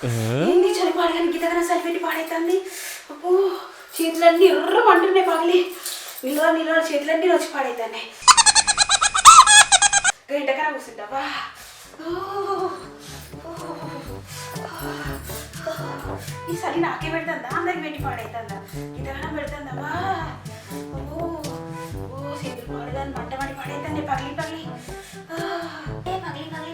ఏంది చలి పాడగాని గితగన సరి పెట్టి పాడైతుంది. అబ్బో చేతులన్నీ ఎర్రమంటున్నాయి పగిలి. నిల్వ చేతులన్నీ వచ్చి పాడైతున్నాయి. గంటకన కూర్చుంటావా? ఈ చలి నాకే పెడుతుందా అందరికి పెట్టి పాడైతుందా? గితగనం పెడుతుందమ్మా. చేతులు పాడగాని మంట మండి పాడైతుంది పగిలి పగిలి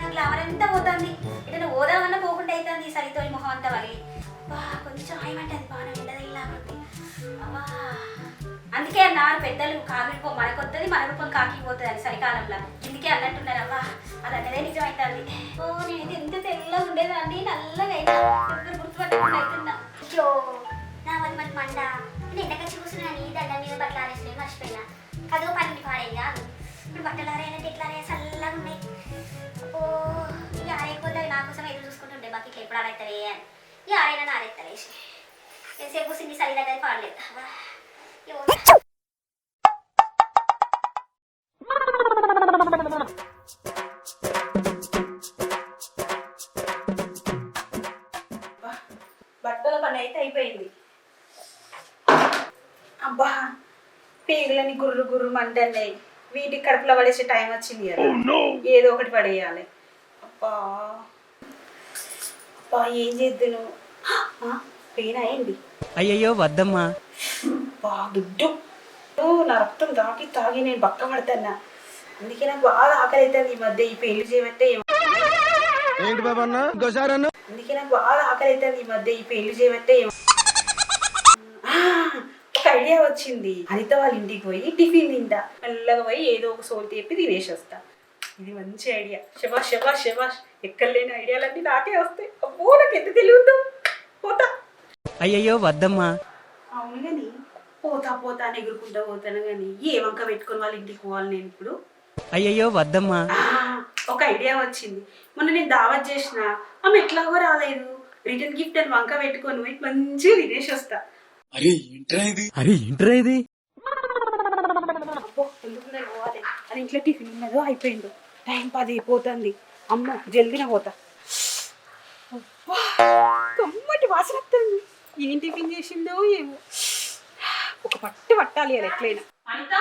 నాకు లవరంతా పోతుంది. ఏదైనా ఓదామన్నా పోకుండా అవుతుంది ఈ చలితో మొహం అంతా పగిలి. కొంచెం ఆయమంటుంది బాగా ఎండదగిలాగుంది. అబ్బా అందుకే అన్నారు పెద్దలు కాకిపో మనకొత్తది మన రూపం కాకిపోతుంది అని చలికాలంలో. ఇందుకే అన్నట్టున్నారు. అవ్వా అది అన్నదే నిజం అవుతుంది. నేనైతే ఎంత తెల్లగా ఉండేదాన్ని నల్లగా అయినా గుర్తుపట్టకుండా అవుతున్నా. అయ్యో నా వది మనకి మండ ఎండకొచ్చి కూర్చున్నాను. దండం మీద బట్టలు ఆరేసి మర్చిపోయినా. అదో పని పాడేగా ఇప్పుడు బట్టలు ఆరేయాలంటే ఎట్లా ఆరేయ చల్లగా ఉన్నాయి. ఓ ఇక ఆరేయకపోతే నా కోసం ఎదురు చూసుకుంటుండే బకెట్లు ఎప్పుడు ఆరేస్తావే అని. ఇక ఆరేనా ఆరేస్తావేసి ఎంతసేపు కూర్చుని చలి దగ్గర పాడలేదు. బట్టల పని అయితే అయిపోయింది. అబ్బా పేగులని గుర్రు గుర్రు మంటన్నాయి. వీటికి కడుపులో పడేసే టైం వచ్చింది కదా. ఏదో ఒకటి పడేయాలి. అబ్బా అబ్బా ఏం చేద్దును. పెయిన్ అయింది. అయ్యయ్యో వద్దమ్మా. దుడ్డు నా రక్తం తాగి నేను బక్క పడతాన్నా. అందుకే నాకు బాగా ఆకలి అవుతుంది ఈ మధ్య. ఈ పెళ్లి చేయబట్టే అందుకే నాకు బాగా ఆకలి అవుతుంది ఈ మధ్య. ఈ పెళ్లి చేయబట్టే ఒక ఐడియా వచ్చింది. అనిత వాళ్ళ ఇంటికి పోయి టిఫిన్ తింటా. మెల్లగా పోయి ఏదో ఒక సోల్ తెప్పి తినేసి వస్తా. ఇది మంచి ఐడియా. శబాష్ శబాష్ శబాష్. ఎక్కడ లేని ఐడియాలన్నీ నాకే వస్తాయి. అబ్బో నాకు ఎంత తెలియదు. పోతా. అయ్యయ్యో వద్దమ్మా. అవును కానీ పోతా అని ఎగురుకుంటా పోతాను కానీ ఏ వంక పెట్టుకుని వాళ్ళ ఇంటికి పోవాలి నేను ఇప్పుడు. అయ్యయ్యో వద్దమ్మా. ఒక ఐడియా వచ్చింది. మొన్న నేను దావత్ చేసిన ఆమె ఎట్లాగో రాలేదు. రిటర్న్ గిఫ్ట్ అని వంక పెట్టుకొని పోయి మంచిగా తినేసి వస్తా. అరే ఏంట్రా ఇది? అబ్బో ఎందుకు పోవాలి అని ఇంట్లో టిఫిన్ ఉన్నదో అయిపోయిందో. టైం 10 అయిపోతుంది. అమ్మో జల్దీనే పోతా. కమ్మటి వాసన వస్తుంది. ఏం టిఫిన్ చేసిందో ఏమో. ఒక పట్టాలి అది ఎట్లయినా. అనిత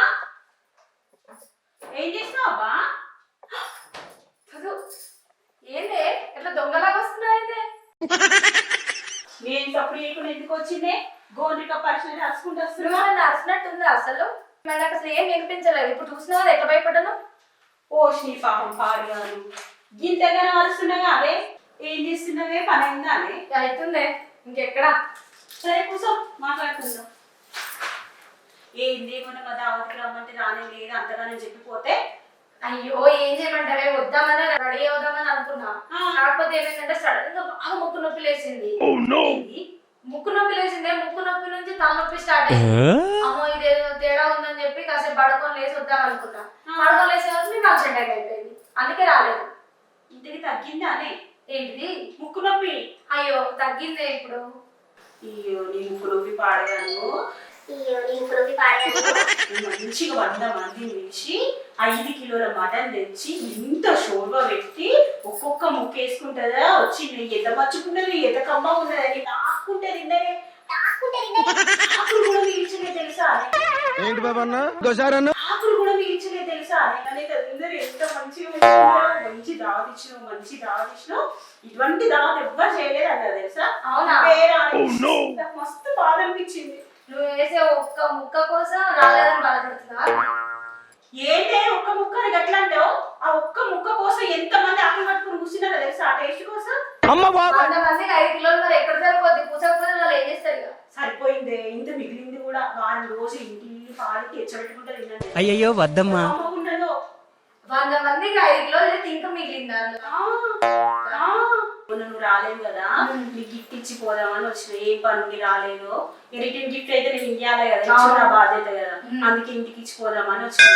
ఏం చేసినావు అబ్బా? ఏందే ఎట్లా దొంగలాగా వస్తున్నావు? అయితే నేను తప్పుడు చేయకుండా ఎందుకు వచ్చిందే? గోండ్రిక పరిచయం రాసుకుంటూ వస్తున్నా. నచ్చినట్టుందా అసలు? నాకు అసలు ఏం వినిపించలేదు. ఇప్పుడు చూసినా ఎట్లా భయపడ్డాను. ఓ శ్రీ పాపం పాడుగాను గింతగానే వరుస్తున్నాగా. అదే ఏం చేస్తున్నావే? పని అయిందా? అదే అవుతుందే. ఇంకెక్కడా? సరే కూర్చో మాట్లాడుకుందాం. ఏంది మొన్న మా దావతికి రమ్మంటే రానే లేదు అంతగానే చెప్పిపోతే. అయ్యో ఏం చేయమంటావే? వద్దామని రెడీ అవుదామని అనుకున్నా. కాకపోతే ఏమైందంటే సడన్ గా బాగా ముక్కు నొప్పి లేచింది. ముక్కు నొప్పి నుంచి తలనొప్పి స్టార్ట్ అయింది. అమ్మో ఇదేదో తేడా ఉందని చెప్పి కాసేపు పడుకొని లేచి వద్దాం అనుకున్నా. పడుకొని లేచే వరకు నాకు చెడ్డగా అయిపోయింది. అందుకే రాలేదు. ఇంటికి తగ్గిందా అనే? ఏంటిది ముక్కు నొప్పి? అయ్యో తగ్గిందే ఇప్పుడు. అయ్యో నీ ముక్కు నొప్పి పాడగాను. మంచిగా 100 మందిని పిలిచి 5 కిలోల మటన్ తెచ్చి ఇంత షోర్వా పెట్టి ఒక్కొక్క ముక్క వేసుకుంటుందా వచ్చి ఎంత మర్చుకున్నది ఎంత కమ్మ ఉన్నదని నాకుంటే తిన్నదే. ఆకులు కూడా మిగిల్చలేదు తెలుసా? ఆకులు కూడా మిగిల్చలేదు తెలుసా? అందరూ ఎంత మంచి దావతిచ్చినావు. ఇటువంటి దావత్ ఎవ్వరు చేయలేదు అన్నారు తెలుసా? అవునా? నాకు మస్తు బాధ అనిపించింది. నువ్వు వేసే ఒక్క ముక్క కోసం రాలేదని బాధపడుతున్నా. ఏంటే ఒక్క ముక్క ఎట్లా అంటావు? ఆ ఒక్క ముక్క కోసం ఎంత మంది ఆకలి పట్టుకుని కూర్చున్నారో తెలుసా? ఆ టేస్ట్ కోసం 100 మందికి 5 కిలోలు మరి ఎక్కడ సరిపోద్ది? కూర్చోకపోతే వాళ్ళు ఏం చేస్తారు? సరిపోయిందే. ఇంత మిగిలింది కూడా వారం రోజు ఇంటి పాలకి ఎచ్చబెట్టుకుంటే తినండి. అయ్యయ్యో వద్దమ్మా. 100 మందికి 5 కిలోలు ఇంకా మిగిలిందా? మొన్న నువ్వు రాలేవు కదా, నీకు గిఫ్ట్ ఇచ్చి పోదామని వచ్చిన. ఏం పనుండి రాలేదు. రిటర్న్ గిఫ్ట్ అయితే నేను ఇయ్యాలి కదా, నా బాధ్యత కదా. అందుకే ఇంటికి ఇచ్చి పోదామని వచ్చిన.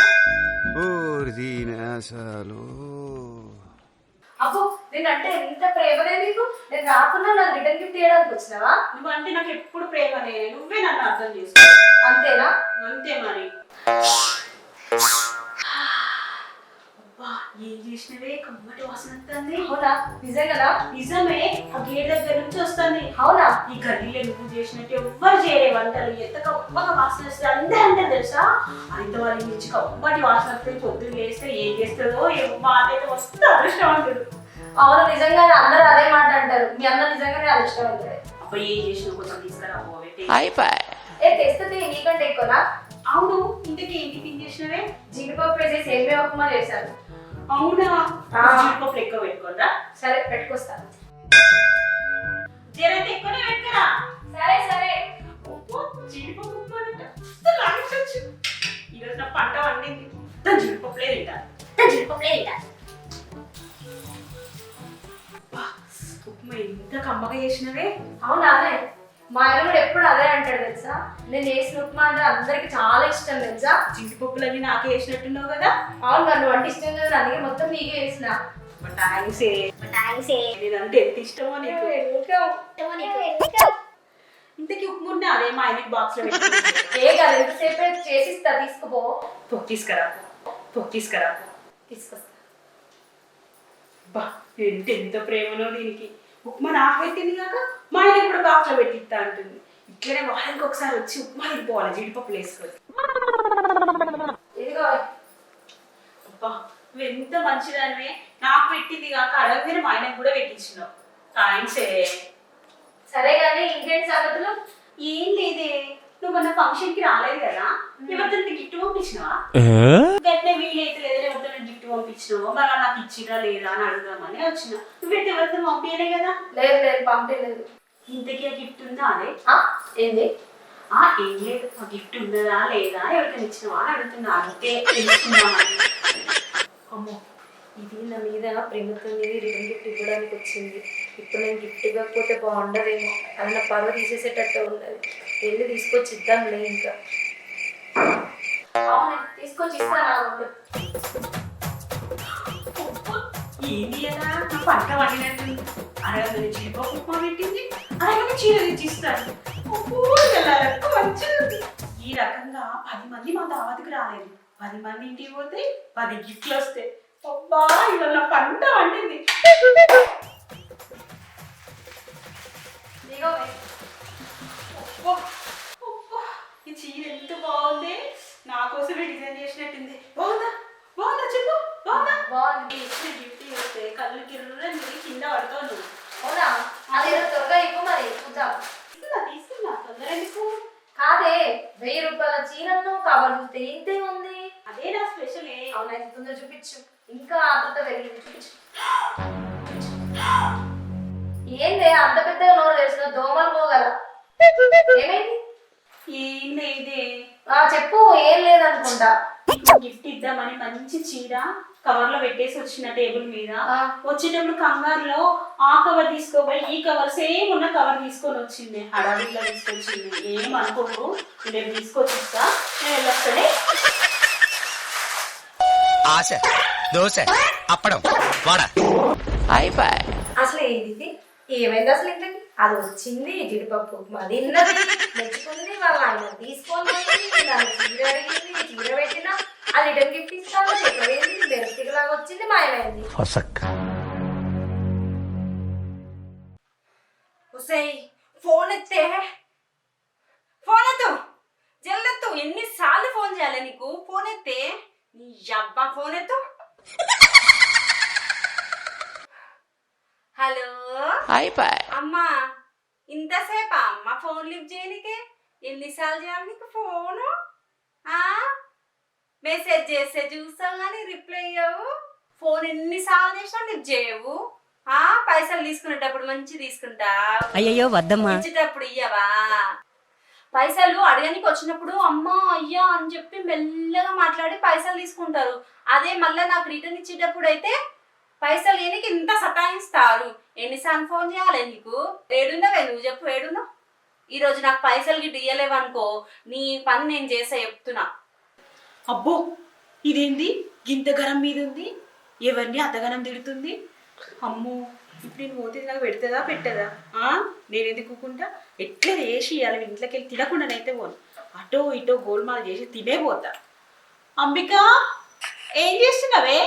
అబ్బో నేనంటే ఎంత ప్రేమనే నీకు. నేను రాకుండా నాకు రిటర్న్ గిఫ్ట్ ఇవ్వడానికి వచ్చినావా? నువ్వంటే నాకు ఎప్పుడు ప్రేమనే. నువ్వే నన్ను అర్థం చేసుకో. అంతేనా? అంతే మరి. అబ్బా ఏం చేసినవే కమ్మటి వాసన వస్తుంది. అవునా నిజం కదా? నిజమే, ఆ గేట్ దగ్గర నుంచి వస్తుంది. అవునా? ఈ గల్లీలో నువ్వు చేసినట్టు ఎవ్వరు చేయలే వంటలు. ఎంత కమ్మగా వాసన వస్తుంది అందరూ అంటారు తెలుసా. అంత వాళ్ళ నుంచి కమ్మటి వాసన వస్తే పొద్దున్న చేస్తే ఏం చేస్తుందో ఏమో బాధ్యత వస్తే అదృష్టం అంటారు. అవును నిజంగానే అందరూ అదే మాట అంటారు. మీ అందరు నిజంగానే అది ఇష్టం అంటారు. అబ్బా ఏం చేసినా కొంచెం తీసుకురా పోవే. ఏ తెస్తుంది నీకంటే ఎక్కువనా? అవును, ఇంతకీ ఏం టిఫిన్ చేసినవే? జీడిపప్పు వేసి సేమియా ఉప్మా చేశాను. అవునా, ఆ. జీడిపప్పులు ఎక్కువ పెట్టుకోదా? సరే పెట్టుకొస్తాను. జరైతే ఎక్కువనే పెట్టుకురా. సరే సరే. అబ్బో, జీడిపప్పు ఉప్మా అంటే అస్సలు ఆలోచించు. ఈరోజు నా పంట వండింది, మొత్తం జీడిపప్పులే తింటా. అబ్బా, ఉప్మా ఎంత కమ్మగా చేసినవే. అవునా? మా ఆయన కూడా ఎప్పుడు అదే అంటాడు తెలుసా. నేను చేసిన ఉప్మా అంటే అందరికి చాలా ఇష్టం తెలుసా. జీడిపప్పులన్నీ నాకే వేసినట్టున్నావు కదా. అవును మరి నువ్వు అంటే ఇష్టం కదా, అందుకే మొత్తం నీకే వేసిన. నేనంటే ఎంత ఇష్టమో నీకు. ఇంతకీ ఉప్మా ఉన్నా అదే మా ఆయనకి బాక్స్ లో పెట్టి ఏ కాదు ఎంతసేపు చేసిస్తా తీసుకుపో. తీసుకురా తీసుకురా. తీసుకొస్తా. బా ఎంత ప్రేమనో దీనికి. ఉప్మా నాకు పెట్టింది కాక మా ఆయన కూడా బాక్స్ లో పెట్టిస్తా అంటుంది. ఇట్లనే వారానికి ఒకసారి వచ్చి ఉప్మా తినిపోవాలి జీడిపప్పులు వేసుకొని. ఇదిగో అబ్బా నువ్వు ఎంత మంచిదానివే. నాకు పెట్టింది కాక అడగగానే మా ఆయనకు కూడా పెట్టించినావు. థ్యాంక్స్. సరే కానీ ఇంకేంటి సంగతులు? ఏం లేదే, నువ్వు మొన్న ఫంక్షన్ కి రాలేదు కదా, ఎవరితో గిఫ్ట్ పంపించినావా? గట్టే వీలైతే లేదా ఎవరితో గిఫ్ట్ పంపించినావో మరి నాకు ఇచ్చిరా లేదా అని అడుగుదామని వచ్చిన. నువ్వైతే ఎవరితో పంపించలే కదా. లేదు లేదు పంపించలేదు. ఇంతకీ ఆ గిఫ్ట్ ఉందా? అదే ఏంది? ఏం లేదు, ఆ గిఫ్ట్ ఉన్నదా లేదా ఎవరికైనా ఇచ్చినావా అని అడుగుతున్నా. అంతే తెలుసుకుందామని. అమ్మో ఇది నా మీద ప్రేమతో రిటర్న్ గిఫ్ట్ ఇవ్వడానికి వచ్చింది. ఇప్పుడు నేను గిఫ్ట్ ఇవ్వకపోతే బాగుండదేమో. అది నా పరువు తీసేసేటట్టు ఉన్నది. వెళ్ళి తీసుకొచ్చి ఇద్దాంలే ఇంకా. అవును తీసుకొచ్చి ఇస్తాను. ఏంటి కదా నా పంట వండినట్టు అడగని జీడిపప్పు ఉప్మా పెట్టింది, అడగని చీర తెచ్చిస్తాను. ఈ రకంగా 10 మంది మా దావతికి రాలేదు. 10 మంది ఇంటికి పోతే 10 గిఫ్ట్లు వస్తాయి. అబ్బా ఇవాళ నా పంట వండింది. ఈ చీర ఎంత బాగుంది, నా కోసమే డిజైన్ చేసినట్టుంది. బాగుందా? బాగుందా చెప్పు. బాగుందా? బాగుంది. గిఫ్ట్ చేస్తే కళ్ళు కిర్రని కింద పడతావు నువ్వు. అవునా? అదేదో త్వరగా ఇవ్వు మరి చూద్దాం. తీసుకున్నా తొందర ఎందుకు? కాదే 1000 రూపాయల చీరను కవర్ చూస్తే ఇంతే ఉంది. అదే నా స్పెషల్. అవునైతే తొందర చూపించు. ఇంకా ఆతృత పెరిగింది. చూపించు. ఏందే అంత పెద్దగా నోరు తెలిసిన దోమలు పోగల. ఏమైంది? ఏం లేదే. చెప్పు. ఏం లేదనుకుంటా. గిఫ్ట్ ఇద్దామని మంచి చీర కవర్ లో పెట్టేసి వచ్చిన టేబుల్ మీద. వచ్చేటప్పుడు కంగారులో ఆ కవర్ తీసుకోపోయి ఈ కవర్ సేమ్ ఉన్న కవర్ తీసుకొని వచ్చింది. హడావిడిలో తీసుకొచ్చింది. ఏం అనుకోకు, నేను తీసుకొచ్చి ఇస్తా. నేను వెళ్ళొస్తానే. ఆశ దోశ అప్పడం వడ అయిపోయి. అసలు ఏది ఏమైంది అసలు ఇంతకి? అది వచ్చింది జీడిపప్పు ఉప్మా తిన్నది, మెచ్చుకుంది. వాళ్ళ ఆయన తీసుకొని నన్ను చీర అడిగింది, చీర పెట్టినా అది రిటర్న్ గిఫ్ట్ ఇస్తాను. ఎక్కడైంది బెరటిలాగా వచ్చింది, మాయమైంది. ఫోన్ ఎత్తే, ఫోన్ ఎత్తు, జల్దెత్తు. ఎన్నిసార్లు ఫోన్ చేయాలి నీకు? ఫోన్ ఎత్తే. నీ అబ్బా ఫోన్ ఎత్తు. హలో అయిపోయి. అమ్మా, ఇంతసేపా అమ్మ ఫోన్ లిఫ్ట్ చేయనికే? ఎన్నిసార్లు చేయాలి నీకు ఫోను? మెసేజ్ చేస్తే చూస్తావు కానీ రిప్లై ఇవ్వవు. ఫోన్ ఎన్నిసార్లు చేసినా లిఫ్ట్ చేయవు. పైసలు తీసుకునేటప్పుడు మంచి తీసుకుంటా, అయ్యయ్యో వద్దమ్మా. ఇచ్చేటప్పుడు ఇయ్యవా? పైసలు అడగనికి వచ్చినప్పుడు అమ్మా అయ్యా అని చెప్పి మెల్లగా మాట్లాడి పైసలు తీసుకుంటారు. అదే మళ్ళీ నాకు రిటర్న్ ఇచ్చేటప్పుడు అయితే పైసలు ఏనికి ఇంత సతాయిస్తారు. ఎన్నిసార్లు ఫోన్ చేయాలి నీకు? ఏడున్నావే నువ్వు చెప్పు. ఏడున్నావు? ఈరోజు నాకు పైసలు గిట్ట ఇయ్యలేవనుకో నీ పని నేను చేసా చెప్తున్నా. అబ్బో ఇదేంది గింత గరం మీద ఉంది? ఎవరిని అంతగనం తిడుతుంది? అమ్మో ఇప్పుడు నేను పోతే నాకు పెడుతుందా పెట్టదా? నేను ఎందుకుంటా ఎట్లా చేసి ఇవ్వాలి. ఇంట్లోకి వెళ్ళి తినకుండానైతే పోను. అటో ఇటో గోల్మాల్ చేసి తినే పోతా. అంబిక ఏం చేస్తున్నావే?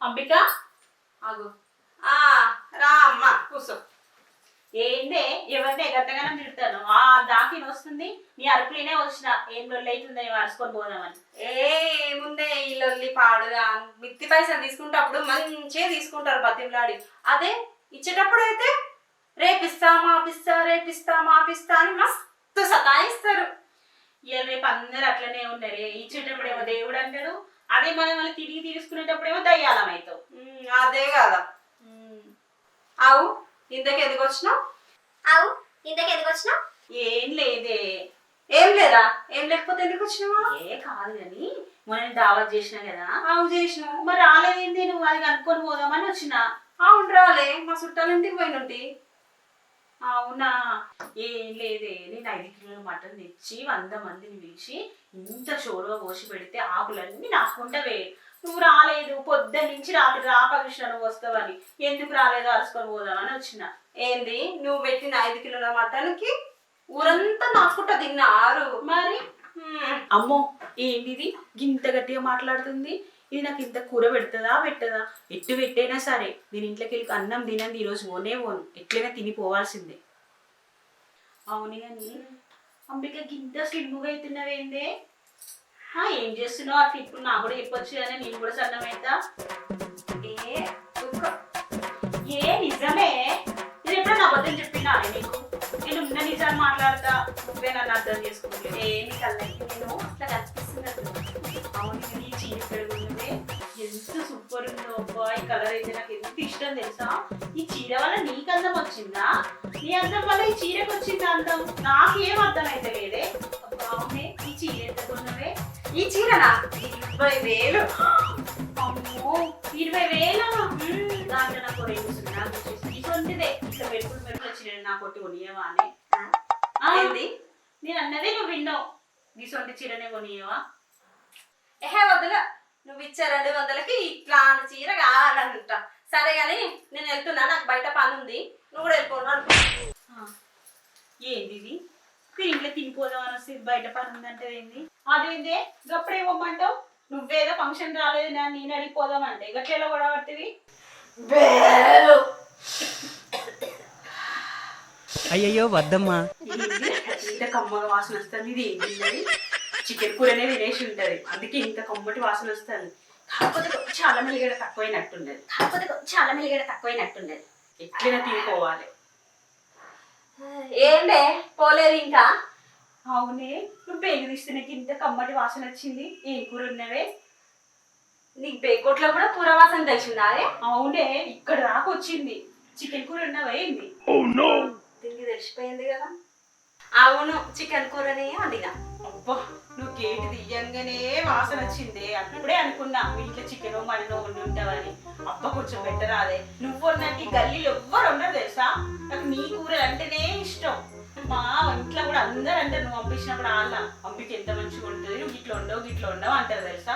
అంబిక ఆగు. రా అమ్మ కూర్చో. ఏందే ఎవరినే గట్టగానే తిడతాను. దాకిని వస్తుంది నీ అరుపులేనే వచ్చిన ఏం లొల్లి అవుతుందని అరుచుకొని పోదామని. ఏముందే ఈ లొల్లి పాడుగా మిత్తి పైసలు తీసుకుంటే అప్పుడు మంచిగా తీసుకుంటారు బతిమలాడి. అదే ఇచ్చేటప్పుడు అయితే రేపిస్తా మాపిస్తా అని మస్తు సతాయిస్తారు. ఇక రేపు అందరు అట్లనే ఉన్నారు. ఇచ్చేటప్పుడు ఏమో దేవుడు అంటాడు, అదే మనం మళ్ళీ తిరిగి తీసుకునేటప్పుడు ఏమో దయ్యాలం అవుతావు. అదే కదా. అవు ఇంతకు ఎందుకు వచ్చినావు? అవు ఇంతకు ఎందుకు వచ్చినావు? ఏం లేదే. ఏం లేదా? ఏం లేకపోతే ఎందుకు వచ్చినావా? ఏ కాదు కానీ మొన్న దావత్ చేసినా కదా. అవు చేసినావు, మరి రాలేదేంటి? నువ్వు అది కనుక్కొని పోదామని వచ్చిన. అవును రాలే, మా చుట్టాల ఇంటికి పోయినట్టు. అవునా? ఏం లేదే, నేను 5 కిలోల మటన్ తెచ్చి 100 మందిని పిలిచి ఇంత షోరుగా పోసి పెడితే ఆకులన్నీ నాకుంటవే. నువ్వు రాలేదు, పొద్దున్న నుంచి రాత్రి రాక చూసిన నువ్వు వస్తావని. ఎందుకు రాలేదు అరుచుకొని పోదామని వచ్చిన. ఏంది నువ్వు పెట్టిన 5 కిలోల మటన్కి ఊరంతా నాకుంటా తిన్నారు. మరి అమ్మో ఏంది గింత గట్టిగా మాట్లాడుతుంది? ఇది నాకు ఇంత కూర పెట్టదా ఎట్టు పెట్టైనా సరే నేను ఇంట్లోకి వెళ్ళి అన్నం తినండి ఈరోజు పోను ఎట్లయినా తినిపోవాల్సిందే. అవును కానీ అంబిక గింత స్లిమ్గా అవుతున్నావేందే? ఏం చేస్తున్నావు అట్లా? ఇప్పుడు నాకు కూడా చెప్పొచ్చు కానీ నేను కూడా సన్నమైతా. ఏ నిజమే? నేను ఎప్పుడో నా బదులు చెప్పినా నీకు? నేను ఉన్న నిజాన్ని మాట్లాడతా, నువ్వే నన్ను అర్థం చేసుకోలేదు. నీకు అల్లకి నేను అట్లా కనిపిస్తున్నట్టు. అవును నీ చీర పెరుగున్నదే ఎంత సూపర్ ఉందో అబ్బా. ఈ కలర్ అయితే నాకు ఎంత ఇష్టం తెలుసా? ఈ చీర వల్ల నీకు అందం వచ్చిందా? నీ అందం వల్ల ఈ చీరకు వచ్చిందా అందం? నాకేం అర్థం అయితే లేదే. అవునే, ఈ చీర ఎంత కొన్నవే? ఈ చీరనా? 20,000. అమ్మో 20,000? దాంట్లో నాకు 2 సున్నాలు వచ్చేసి ఇటువంటిదే ఇట్లా మెరుపులు చీర నా కొట్టి కొనియవా అని. ఏంది నేను అన్నదే నువ్వు విన్నావు. ఇటువంటి చీరనే కొనియవా? వద్దులా, నువ్వు ఇచ్చే 200కి ఇట్లా చీర కావాలంట. సరే కానీ నేను వెళ్తున్నా, నాకు బయట పని ఉంది, నువ్వు కూడా వెళ్ళిపోన్నాను. ఏంది ఇది? ఇంట్లో తినిపోదామని వస్తే బయట పని ఉందంటే ఏంది? అదేందే గప్పుడే ఇవ్వమంటావు? నువ్వేదో ఫంక్షన్ రాలేదు నేను అడిగిపోదామంటే గట్లలో కూడా పడుతుంది. అయ్యయ్యో వద్దమ్మా. ఇంత కమ్మగా వాసన వస్తుంది. ఇది ఏంటి? చికెన్ కూరనే తినేసి ఉంటది, అందుకే ఇంత కమ్మటి వాసన వస్తుంది. కాకపోతే కొంచెం అల్లం వెల్లిగడ్డ తక్కువైనట్టున్నది. ఎట్లయినా తినిపోవాలి. ఏంటే పోలేదు ఇంకా? అవునే, నువ్వు పేగు తీస్తే ఇంత కమ్మటి వాసన వచ్చింది. ఏం కూర ఉన్నవే? నీకు బేకోట్లో కూడా కూర వాసన తెలిసిందా? అవునే, ఇక్కడ దాకా వచ్చింది. చికెన్ కూర ఉన్నవా ఏంది? తిరిగి తెలిసిపోయింది కదా. అవును, చికెన్ కూరనే వండినా. అబ్బా, నువ్వు గేటు తీయంగానే వాసన వచ్చింది. అప్పుడే అనుకున్నా మీ ఇంట్లో చికెన్ మటనో వండి ఉంటావని. అబ్బా కొంచెం బెటర్ అదే. నువ్వు వండినట్టు గల్లీలో ఎవ్వరు ఉండరు తెలుసా? నాకు నీ కూరలు అంటేనే ఇష్టం. మా ఇంట్లో కూడా అందరు అంటారు, నువ్వు పంపించినప్పుడు వాళ్ళ పంపికి ఎంత మంచిగా ఉంటుంది, నువ్వు ఇట్లా ఉండవు అంటారు తెలుసా?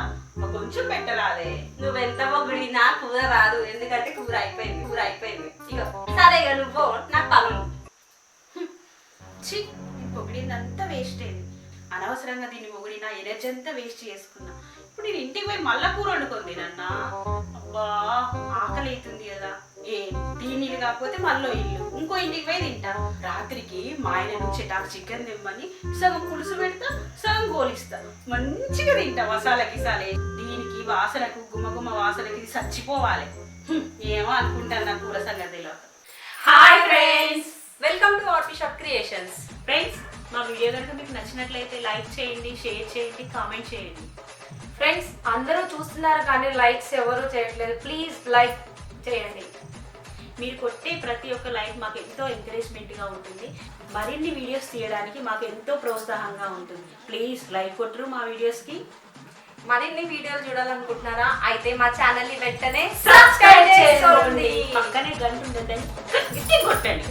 కొంచెం బెటర్ అదే. నువ్వెంత పొగిడినా కూర రాదు, ఎందుకంటే కూర అయిపోయింది. ఇక సరే ఇక నువ్వు నాకు పనులు. పొగిడిందంతా వేస్ట్ అయింది. అనవసరంగా దీన్ని పొగిడినా ఎనర్జీ అంతా వేస్ట్ చేసుకున్నా. ఇప్పుడు నేను ఇంటికి పోయి మళ్ళా కూర వండుకుంది నన్న. అబ్బా ఆకలి అవుతుంది కదా. దీని కాకపోతే మళ్ళీ ఇంకో ఇంటికి పోయి తింటా. రాత్రికి మా ఆయన నుంచి చికెన్ తెమ్మని సగం పులుసు పెడతా, సగం గోలిస్తా. మంచిగా తింటా మసాలా గిసాలే. దీనికి వాసనకు గుమ్మగుమ్మ వాసనకి ఇది చచ్చిపోవాలి. ఏమో అనుకుంటాను నా కూర సంగతిలో. Hi friends, welcome to RP shop creations. Friends, మా వీడియో కనుక మీకు నచ్చినట్లయితే లైక్ చేయండి, షేర్ చేయండి, కామెంట్ చేయండి. ఫ్రెండ్స్ అందరూ చూస్తున్నారు కానీ లైక్స్ ఎవరు చేయట్లేదు. ప్లీజ్ లైక్ చేయండి. మీరు కొట్టే ప్రతి ఒక్క లైక్ మాకు ఎంతో ఎంకరేజ్మెంట్గా ఉంటుంది. మరిన్ని వీడియోస్ తీయడానికి మాకు ఎంతో ప్రోత్సాహంగా ఉంటుంది. ప్లీజ్ లైక్ కొట్టరు మా వీడియోస్కి. మరిన్ని వీడియోలు చూడాలనుకుంటున్నారా? అయితే మా ఛానల్ ని వెంటనే సబ్స్క్రైబ్ చేసుకోండి. పక్కనే గంట ఉందండి, గట్టి కొట్టండి.